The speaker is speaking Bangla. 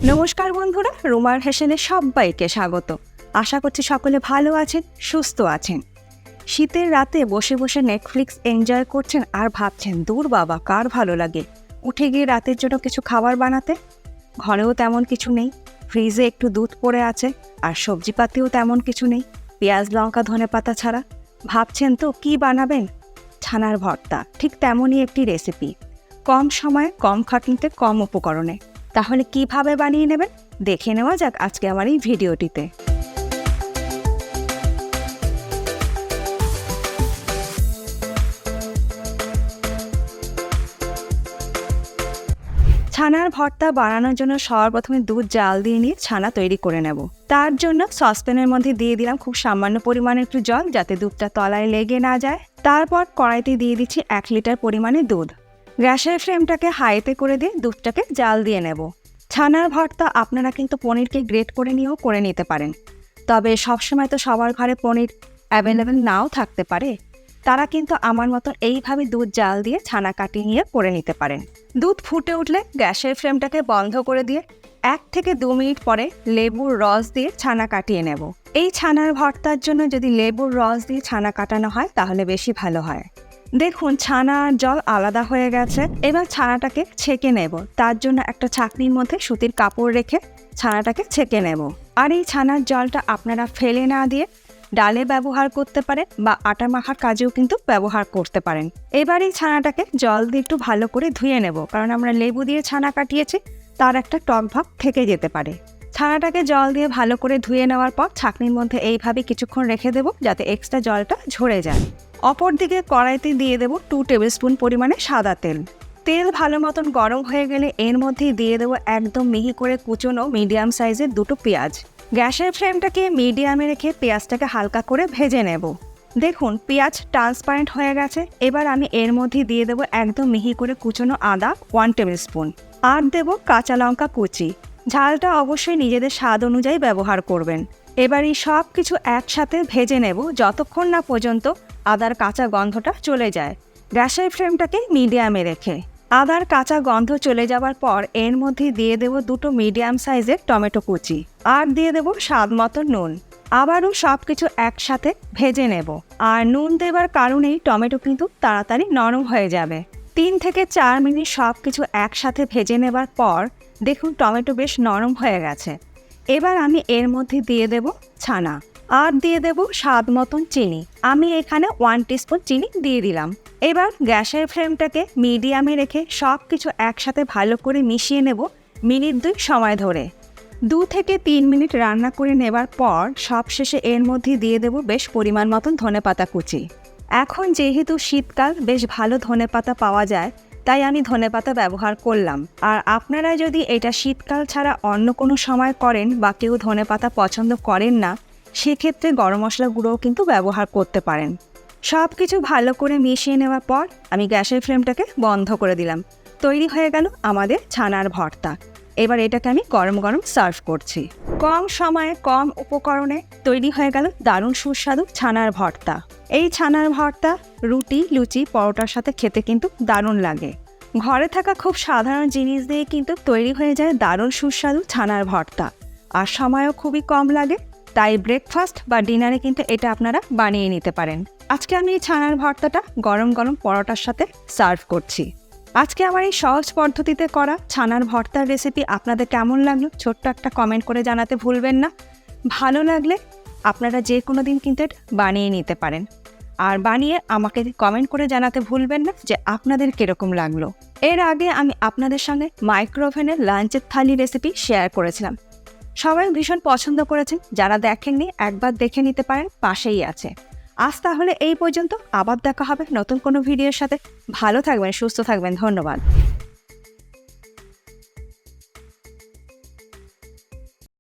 নমস্কার বন্ধুরা, রুমার হেসেলে সবাইকে স্বাগত। আশা করছি সকলে ভালো আছেন, সুস্থ আছেন। শীতের রাতে বসে বসে নেটফ্লিক্স এনজয় করছেন আর ভাবছেন, দূর বাবা, কার ভালো লাগে উঠে গিয়ে রাতের জন্য কিছু খাবার বানাতে। ঘরেও তেমন কিছু নেই, ফ্রিজে একটু দুধ পড়ে আছে, আর সবজিপাতিও তেমন কিছু নেই, পেঁয়াজ লঙ্কা ধনেপাতা ছাড়া। ভাবছেন তো কি বানাবেন? ছানার ভর্তা ঠিক তেমনই একটি রেসিপি, কম সময়ে, কম খাটনিতে, কম উপকরণে। তাহলে কিভাবে বানিয়ে নেবেন দেখে নেওয়া যাক আজকে আমার এই ভিডিওটিতে। ছানার ভর্তা বানানোর জন্য সর্বপ্রথমে দুধ জাল দিয়ে নিয়ে ছানা তৈরি করে নেব। তার জন্য সসপ্যানের মধ্যে দিয়ে দিলাম খুব সামান্য পরিমাণে একটু জল, যাতে দুধটা তলায় লেগে না যায়। তারপর কড়াইতে দিয়ে দিচ্ছি 1 লিটার পরিমাণে দুধ। গ্যাসের ফ্লেমটাকে হাইতে করে দিয়ে দুধটাকে জাল দিয়ে নেব। ছানার ভর্তা আপনারা কিন্তু পনিরকে গ্রেট করে নিয়েও করে নিতে পারেন, তবে সবসময় তো সবার ঘরে পনির অ্যাভেলেবেল নাও থাকতে পারে। তারা কিন্তু আমার মতো এইভাবে দুধ জাল দিয়ে ছানা কাটিয়ে নিয়ে করে নিতে পারেন। দুধ ফুটে উঠলে গ্যাসের ফ্লেমটাকে বন্ধ করে দিয়ে 1 থেকে 2 মিনিট পরে লেবুর রস দিয়ে ছানা কাটিয়ে নেব। এই ছানার ভর্তার জন্য যদি লেবুর রস দিয়ে ছানা কাটানো হয় তাহলে বেশি ভালো হয়। দেখুন, ছানা আর জল আলাদা হয়ে গেছে। এবার ছানাটাকে ছেঁকে নেব। তার জন্য একটা ছাঁকনির মধ্যে সুতির কাপড় রেখে ছানাটাকে ছেঁকে নেব। আর এই ছানার জলটা আপনারা ফেলে না দিয়ে ডালে ব্যবহার করতে পারেন বা আটা মাখার কাজেও কিন্তু ব্যবহার করতে পারেন। এবার এই ছানাটাকে জল দিয়ে একটু ভালো করে ধুয়ে নেব, কারণ আমরা লেবু দিয়ে ছানা কাটিয়েছি, তার একটা টক ভাব থেকে যেতে পারে। ছানাটাকে জল দিয়ে ভালো করে ধুয়ে নেওয়ার পর ছাঁকনির মধ্যে এইভাবে কিছুক্ষণ রেখে দেব, যাতে এক্সট্রা জলটা ঝরে যায়। অপরদিকে কড়াইতে দিয়ে দেব 2 টেবিল স্পুন পরিমাণে সাদা তেল। তেল ভালো মতন গরম হয়ে গেলে এর মধ্যেই দিয়ে দেবো একদম মিহি করে কুচনো মিডিয়াম সাইজের 2টো পেঁয়াজ। গ্যাসের ফ্লেমটাকে মিডিয়ামে রেখে পেঁয়াজটাকে হালকা করে ভেজে নেব। দেখুন, পেঁয়াজ ট্রান্সপারেন্ট হয়ে গেছে। এবার আমি এর মধ্যে দিয়ে দেবো একদম মিহি করে কুচনো আদা 1 টেবিল স্পুন, আর দেবো কাঁচা লঙ্কা কুচি। ঝালটা অবশ্যই নিজেদের স্বাদ অনুযায়ী ব্যবহার করবেন। এবার এই সব কিছু একসাথে ভেজে নেব যতক্ষণ না পর্যন্ত আদার কাঁচা গন্ধটা চলে যায়, গ্যাসের ফ্লেমটাকে মিডিয়ামে রেখে। আদার কাঁচা গন্ধ চলে যাওয়ার পর এর মধ্যে দিয়ে দেব 2টো মিডিয়াম সাইজের টমেটো কুচি, আর দিয়ে দেব স্বাদ মতো নুন। আবারও সব কিছু একসাথে ভেজে নেব। আর নুন দেবার কারণেই টমেটো কিন্তু তাড়াতাড়ি নরম হয়ে যাবে। 3 থেকে 4 মিনিট সব কিছু একসাথে ভেজে নেবার পর দেখুন টমেটো বেশ নরম হয়ে গেছে। এবার আমি এর মধ্যে দিয়ে দেব ছানা, আর দিয়ে দেব স্বাদ মতন চিনি। আমি এখানে 1 টিস্পুন চিনি দিয়ে দিলাম। এবার গ্যাসের ফ্লেমটাকে মিডিয়ামে রেখে সব কিছু একসাথে ভালো করে মিশিয়ে নেব মিনিট 2 সময় ধরে। 2 থেকে 3 মিনিট রান্না করে নেবার পর সবশেষে এর মধ্যে দিয়ে দেব বেশ পরিমাণ মতন ধনেপাতা কুচি। এখন যেহেতু শীতকাল, বেশ ভালো ধনেপাতা পাওয়া যায়, তাই আমি ধনেপাতা ব্যবহার করলাম। আর আপনারা যদি এটা শীতকাল ছাড়া অন্য কোনো সময় করেন বা কেউ ধনেপাতা পছন্দ করেন না, সেক্ষেত্রে গরম মশলা গুঁড়োও কিন্তু ব্যবহার করতে পারেন। সব কিছু ভালো করে মিশিয়ে নেওয়ার পর আমি গ্যাসের ফ্লেমটাকে বন্ধ করে দিলাম। তৈরি হয়ে গেল আমাদের ছানার ভর্তা। এবার এটাকে আমি গরম গরম সার্ভ করছি। কম সময়ে, কম উপকরণে তৈরি হয়ে গেল দারুণ সুস্বাদু ছানার ভর্তা। এই ছানার ভর্তা রুটি, লুচি, পরোটার সাথে খেতে কিন্তু দারুণ লাগে। ঘরে থাকা খুব সাধারণ জিনিস দিয়ে কিন্তু তৈরি হয়ে যায় দারুণ সুস্বাদু ছানার ভর্তা, আর সময়ও খুবই কম লাগে। তাই ব্রেকফাস্ট বা ডিনারে কিন্তু এটা আপনারা বানিয়ে নিতে পারেন। আজকে আমি এই ছানার ভর্তাটা গরম গরম পরোটার সাথে সার্ভ করছি। আজকে আমার এই সহজ পদ্ধতিতে করা ছানার ভর্তার রেসিপি আপনাদের কেমন লাগলো ছোট্ট একটা কমেন্ট করে জানাতে ভুলবেন না। ভালো লাগলে আপনারা যে কোনো দিন কিন্তু এটা বানিয়ে নিতে পারেন, আর বানিয়ে আমাকে কমেন্ট করে জানাতে ভুলবেন না যে আপনাদের কীরকম লাগলো। এর আগে আমি আপনাদের সঙ্গে মাইক্রোওভেনের লাঞ্চের থালি রেসিপি শেয়ার করেছিলাম, সবাই ভীষণ পছন্দ করেছেন। যারা দেখেননি একবার দেখে নিতে পারেন, পাশেই আছে। আজ তাহলে এই পর্যন্ত, আবার দেখা হবে নতুন কোনো ভিডিওর সাথে। ভালো থাকবেন, সুস্থ থাকবেন, ধন্যবাদ।